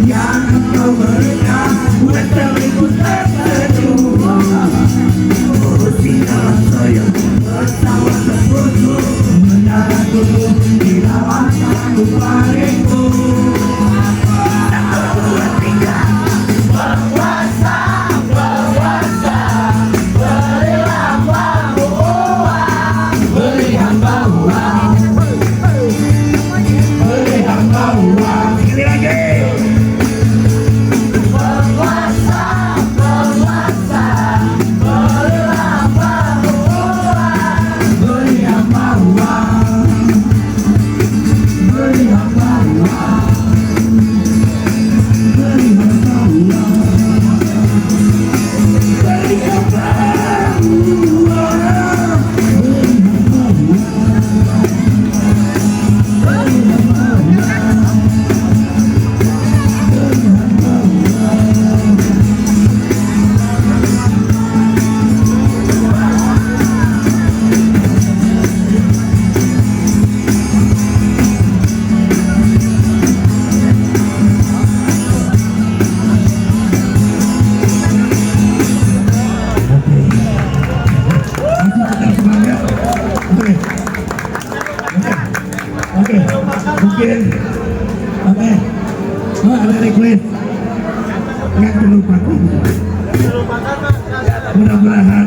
yang kau berikan buat diriku tersenyum. Oh sinar sayang bersama terputu mendaratku di lawan satu paringku. Tak buat tinggal berkuasa, berkuasa, beri hamba uang, beri hamba uang, beri hamba uang. Sekali lagi. Berkuasa, berkuasa, beri hamba uang, beri hamba uang, beri hamba uang. Mungkin ada request yang terlupakan. Mudah-mudahan